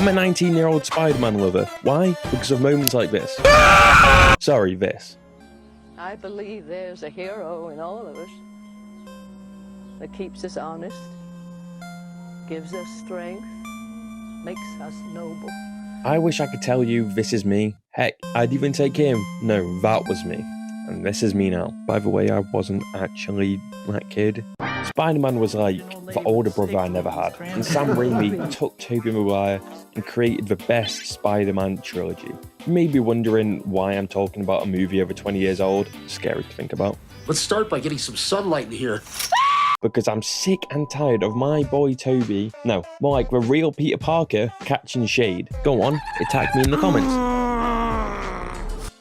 I'm a 19-year-old Spider-Man lover. Why? Because of moments like this. Sorry, this. I believe there's a hero in all of us that keeps us honest, gives us strength, makes us noble. I wish I could tell you this is me. Heck, I'd even take him. No, that was me. And this is me now. By the way, I wasn't actually that kid. Spider-Man was like the older brother I never had. And Sam Raimi took Tobey Maguire and created the best Spider-Man trilogy. You may be wondering why I'm talking about a movie over 20 years old. Scary to think about. Let's start by getting some sunlight in here. Because I'm sick and tired of my boy Tobey, no, more like the real Peter Parker, catching shade. Go on, attack me in the comments.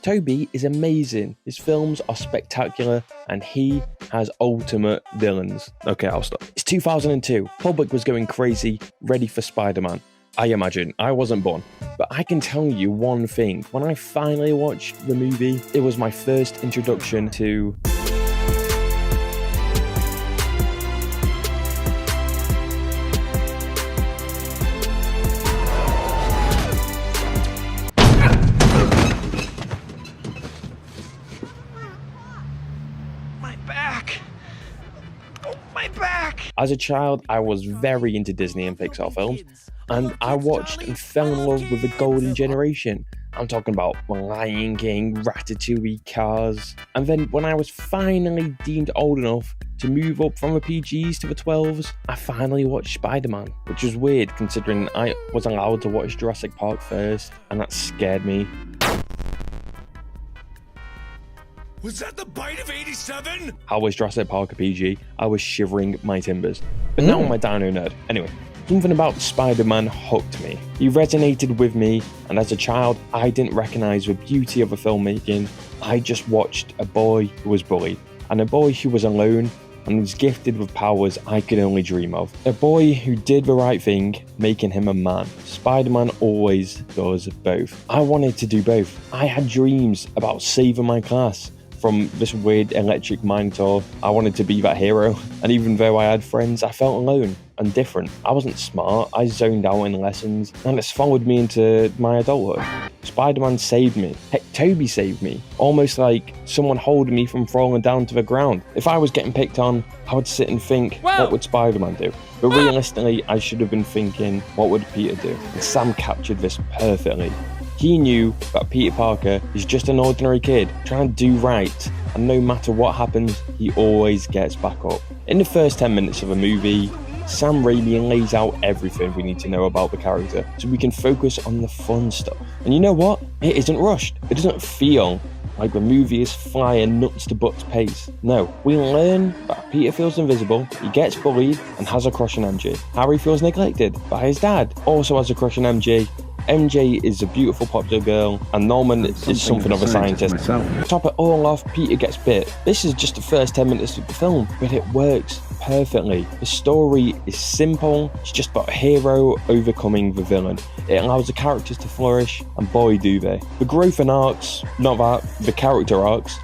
Tobey is amazing, his films are spectacular, and he has ultimate villains. Okay, I'll stop. It's 2002, public was going crazy, ready for Spider-Man. I imagine, I wasn't born. But I can tell you one thing, when I finally watched the movie, it was my first introduction to... As a child, I was very into Disney and Pixar films, and I watched and fell in love with the golden generation. I'm talking about Lion King, Ratatouille, Cars. And then when I was finally deemed old enough to move up from the PGs to the 12s, I finally watched Spider-Man, which was weird considering I was allowed to watch Jurassic Park first, and that scared me. Was that the bite of 87? How was Jurassic Park a PG? I was shivering my timbers. But now I'm a dino nerd. Anyway, something about Spider-Man hooked me. He resonated with me, and as a child, I didn't recognise the beauty of the filmmaking. I just watched a boy who was bullied, and a boy who was alone, and was gifted with powers I could only dream of. A boy who did the right thing, making him a man. Spider-Man always does both. I wanted to do both. I had dreams about saving my class from this weird electric minotaur. I wanted to be that hero, and even though I had friends, I felt alone and different. I wasn't smart, I zoned out in lessons, and it's followed me into my adulthood. Spider-Man saved me. Heck, Tobey saved me. Almost like someone holding me from falling down to the ground. If I was getting picked on, I would sit and think, what would Spider-Man do? But realistically, I should have been thinking, what would Peter do? And Sam captured this perfectly. He knew that Peter Parker is just an ordinary kid trying to do right, and no matter what happens, he always gets back up. In the first 10 minutes of the movie, Sam Raimi lays out everything we need to know about the character, so we can focus on the fun stuff. And you know what? It isn't rushed. It doesn't feel like the movie is flying nuts to butts pace. No, we learn that Peter feels invisible, he gets bullied, and has a crush on MJ. Harry feels neglected by his dad, also has a crush on MJ. MJ is a beautiful popular girl, and Norman is something of a scientist. To top it all off, Peter gets bit. This is just the first 10 minutes of the film, but it works perfectly. The story is simple, it's just about a hero overcoming the villain. It allows the characters to flourish, and boy do they. The growth and arcs, not that, the character arcs,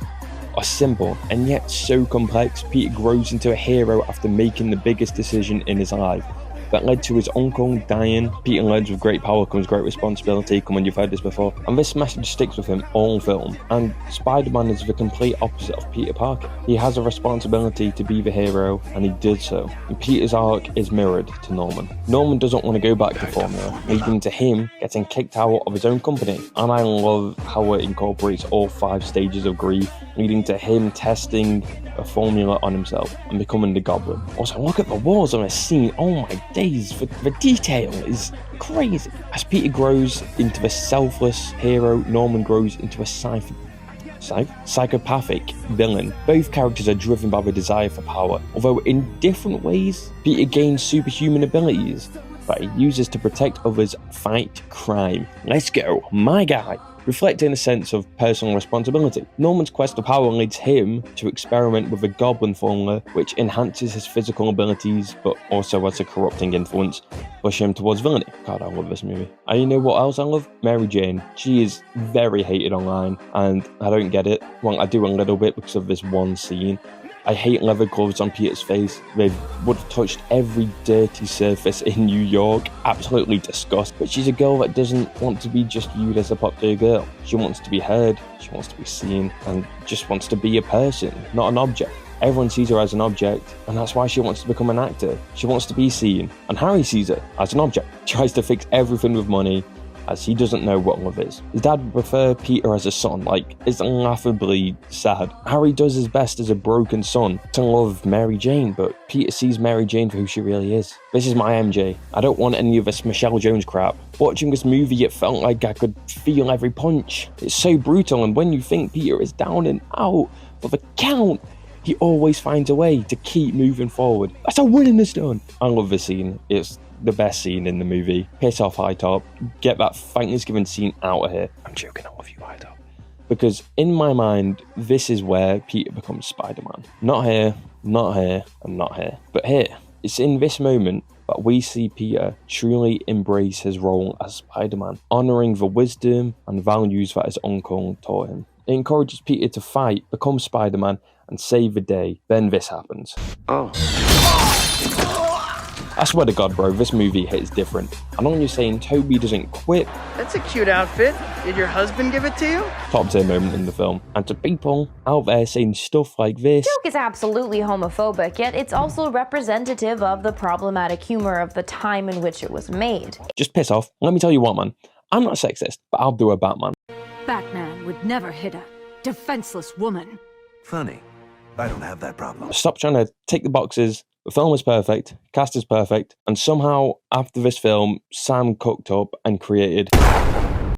are simple and yet so complex. Peter grows into a hero after making the biggest decision in his life that led to his uncle dying. Peter learns with great power comes great responsibility. Come on, you've heard this before. And this message sticks with him all film. And Spider-Man is the complete opposite of Peter Parker. He has a responsibility to be the hero, and he did so. And Peter's arc is mirrored to Norman. Norman doesn't want to go back to formula, leading to him getting kicked out of his own company. And I love how it incorporates all 5 stages of grief, leading to him testing a formula on himself and becoming the Goblin. Also, look at the walls on this scene. Oh my days, the detail is crazy. As Peter grows into a selfless hero, Norman grows into a psychopathic villain. Both characters are driven by the desire for power, although in different ways. Peter gains superhuman abilities that he uses to protect others, fight crime. Let's go, my guy. Reflecting a sense of personal responsibility. Norman's quest for power leads him to experiment with the Goblin formula, which enhances his physical abilities, but also has a corrupting influence, pushing him towards villainy. God, I love this movie. And you know what else I love? Mary Jane. She is very hated online, and I don't get it. Well, I do a little bit because of this one scene. I hate leather gloves on Peter's face. They would have touched every dirty surface in New York. Absolutely disgusting. But she's a girl that doesn't want to be just viewed as a popular girl. She wants to be heard, she wants to be seen, and just wants to be a person, not an object. Everyone sees her as an object, and that's why she wants to become an actor. She wants to be seen, and Harry sees her as an object. Tries to fix everything with money, as he doesn't know what love is. His dad would prefer Peter as a son, like, it's laughably sad. Harry does his best as a broken son to love Mary Jane, but Peter sees Mary Jane for who she really is. This is my MJ. I don't want any of this Michelle Jones crap. Watching this movie, it felt like I could feel every punch. It's so brutal, and when you think Peter is down and out for the count, he always finds a way to keep moving forward. That's how winning is done. I love this scene. It's the best scene in the movie. Piss off, High Top. Get that Thanksgiving scene out of here. I'm joking, I love you, High Top. Because in my mind, this is where Peter becomes Spider-Man. Not here, not here, and not here. But here. It's in this moment that we see Peter truly embrace his role as Spider-Man, honouring the wisdom and values that his uncle taught him. It encourages Peter to fight, become Spider-Man, and save the day. Then this happens. Oh. I swear to God, bro, this movie hits different. I know you're saying Tobey doesn't quit. That's a cute outfit. Did your husband give it to you? Top tier moment in the film. And to people out there saying stuff like this, The joke is absolutely homophobic, yet it's also representative of the problematic humor of the time in which it was made. just piss off. Let me tell you what, man. I'm not sexist, but I'll do a Batman. Batman would never hit a defenseless woman. Funny. I don't have that problem. Stop trying to tick the boxes. The film is perfect, cast is perfect, and somehow after this film, Sam cooked up and created